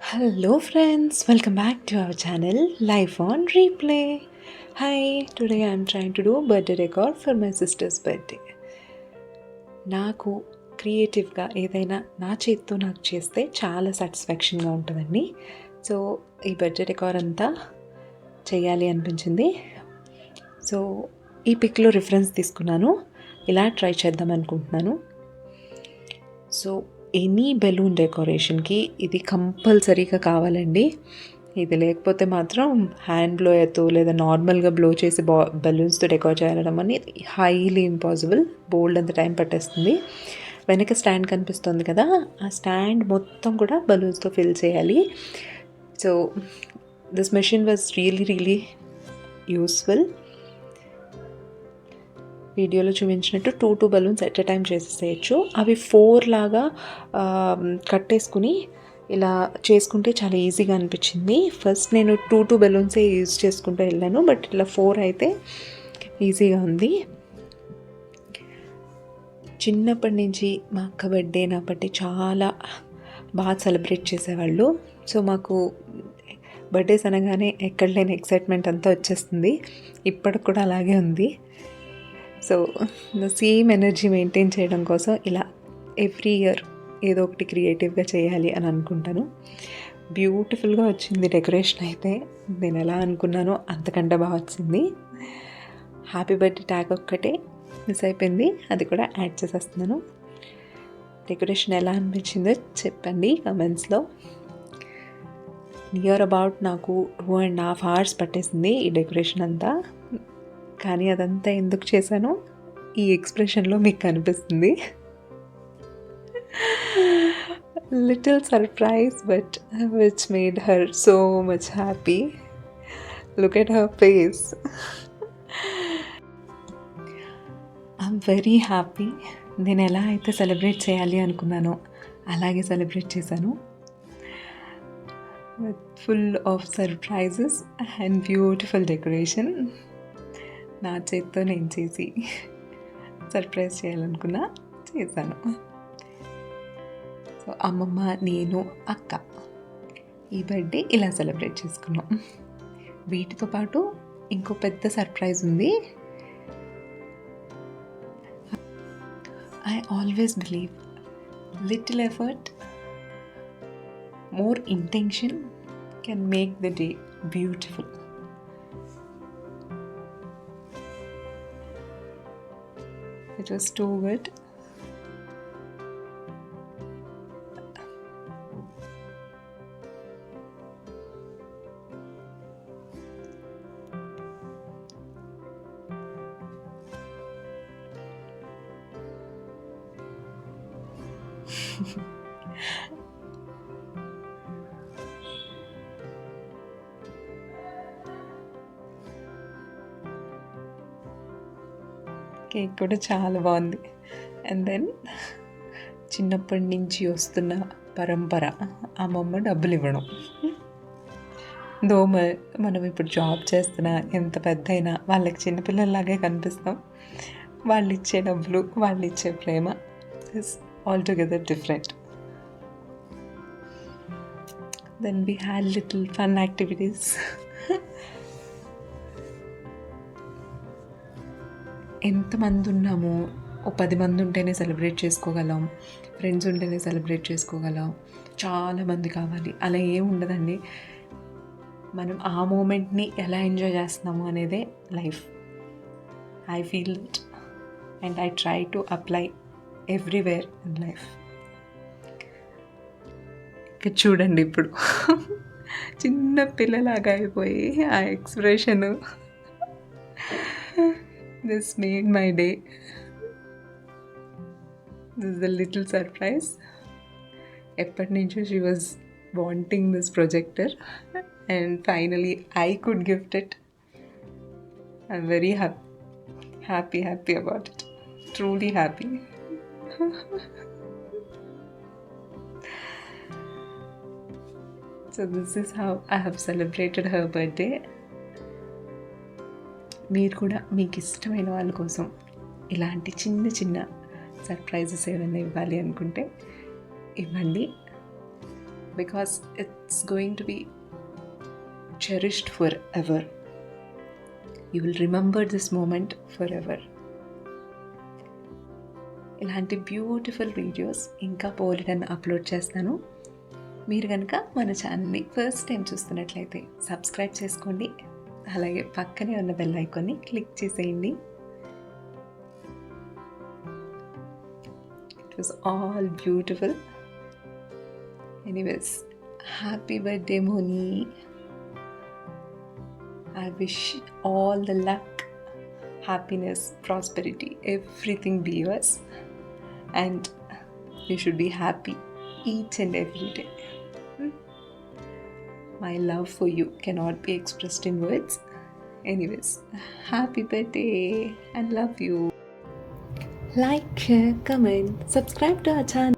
Hello friends, welcome back to our channel Life on Replay. Hi, today I am trying to do a birthday record for my sister's birthday. నాకు క్రియేటివ్గా ఏదైనా నా చేతితో నాకు చేస్తే చాలా సాటిస్ఫాక్షన్గా ఉంటుందండి. సో ఈ బర్త్డే డెకార్ అంతా చేయాలి అనిపించింది. సో ఈ పిక్లో రిఫరెన్స్ తీసుకున్నాను, ఇలా ట్రై చేద్దాం అనుకుంటున్నాను. సో ఎనీ బెలూన్ డెకరేషన్కి ఇది కంపల్సరీగా కావాలండి. ఇది లేకపోతే మాత్రం హ్యాండ్ బ్లోయర్తో లేదా నార్మల్గా బ్లో చేసి బెలూన్స్తో డెకరేట్ చేయడం అనేది హైలీ ఇంపాసిబుల్. బోల్డ్ అంత టైం పట్టేస్తుంది. వెనక స్టాండ్ కనిపిస్తుంది కదా, ఆ స్టాండ్ మొత్తం కూడా బెలూన్స్తో ఫిల్ చేయాలి. So this machine was really useful. వీడియోలో చూపించినట్టు 2 బెలూన్స్ ఎట్ ఎ టైం చేసేసేయచ్చు. అవి 4 లాగా కట్టేసుకుని ఇలా చేసుకుంటే చాలా ఈజీగా అనిపించింది. ఫస్ట్ నేను 2 బెలూన్సే యూజ్ చేసుకుంటూ వెళ్ళాను, బట్ ఇలా 4 అయితే ఈజీగా ఉంది. చిన్నప్పటి నుంచి మా అక్క బర్త్డే నా బర్త్డే చాలా బాగా సెలబ్రేట్ చేసేవాళ్ళు. సో మాకు బర్త్డేస్ అనగానే ఎక్కడ లేని ఎక్సైట్మెంట్ అంతా వచ్చేస్తుంది. ఇప్పటికి కూడా అలాగే ఉంది. సో సేమ్ ఎనర్జీ మెయింటైన్ చేయడం కోసం ఇలా ఎవ్రీ ఇయర్ ఏదో ఒకటి క్రియేటివ్గా చేయాలి అని అనుకుంటాను. బ్యూటిఫుల్గా వచ్చింది డెకరేషన్ అయితే. నేను ఎలా అనుకున్నానో అంతకంటే బాగా వచ్చింది. హ్యాపీ బర్త్డే ట్యాగ్ ఒక్కటే మిస్ అయిపోయింది, అది కూడా యాడ్ చేసేస్తున్నాను. డెకరేషన్ ఎలా అనిపించిందో చెప్పండి కమెంట్స్లో. నియర్ అబౌట్ నాకు 2.5 hours పట్టేసింది ఈ డెకరేషన్ అంతా. కానీ అదంతా ఎందుకు చేశానో ఈ ఎక్స్ప్రెషన్లో మీకు కనిపిస్తుంది. Little surprise but which made her so much happy. Look at her face. I'm very happy. నేను ఎలా అయితే సెలబ్రేట్ చేయాలి అనుకున్నానో అలాగే సెలబ్రేట్ చేశాను. With full of surprises and beautiful decoration. నా చేతితో నేను చేసి సర్ప్రైజ్ చేయాలనుకున్నా, చేశాను. సో అమ్మమ్మ, నేను, అక్క ఈ బర్త్డే ఇలా సెలబ్రేట్ చేసుకున్నాం. వీటితో పాటు ఇంకో పెద్ద సర్ప్రైజ్ ఉంది. I always believe little effort, more intention can make the day beautiful. It was too good. Cake కూడా చాలా బాగుంది. అండ్ దెన్ చిన్నప్పటి నుంచి వస్తున్న పరంపర, అమ్మమ్మ డబ్బులు ఇవ్వడం. దో మనం ఇప్పుడు జాబ్ చేస్తున్నా, ఎంత పెద్ద అయినా వాళ్ళకి చిన్నపిల్లల్లాగే కనిపిస్తాం. వాళ్ళు ఇచ్చే డబ్బులు, వాళ్ళు ఇచ్చే ప్రేమ is altogether different. Then we had little fun activities. ఎంతమంది ఉన్నామో, 10 మంది ఉంటేనే సెలబ్రేట్ చేసుకోగలం, ఫ్రెండ్స్ ఉంటేనే సెలబ్రేట్ చేసుకోగలం, చాలామంది కావాలి అలా ఏం ఉండదండి. మనం ఆ మూమెంట్ని ఎలా ఎంజాయ్ చేస్తున్నాము అనేదే life. I feel it and I try to apply everywhere in life. ఇక్కడ చూడండి, ఇప్పుడు చిన్న పిల్లలాగా అయిపోయి ఆ expression. This made my day. This is a little surprise. ఎప్పటి నుంచో she was wanting this projector and finally I could gift it. I'm very happy about it. Truly happy. So this is how I have celebrated her birthday. మీరు కూడా మీకు ఇష్టమైన వాళ్ళ కోసం ఇలాంటి చిన్న చిన్న సర్ప్రైజెస్ ఏమైనా ఇవ్వాలి అనుకుంటే ఇవ్వండి. because it's going to be cherished forever. You will remember this moment forever. ఇలాంటి బ్యూటిఫుల్ వీడియోస్ ఇంకా బోలెడన్ని అప్లోడ్ చేస్తాను. మీరు కనుక మన ఛానల్ని ఫస్ట్ టైం చూస్తున్నట్లయితే సబ్స్క్రైబ్ చేసుకోండి. అలాగే పక్కనే ఉన్న బెల్ ఐకాన్ని క్లిక్ చేసేయండి. It was all beautiful. Anyways, happy birthday Moni. I wish all the luck, happiness, prosperity, everything be yours. And you should be happy each and every day. My love for you cannot be expressed in words. Anyways, happy birthday and love you. Like, share, comment, subscribe to our channel.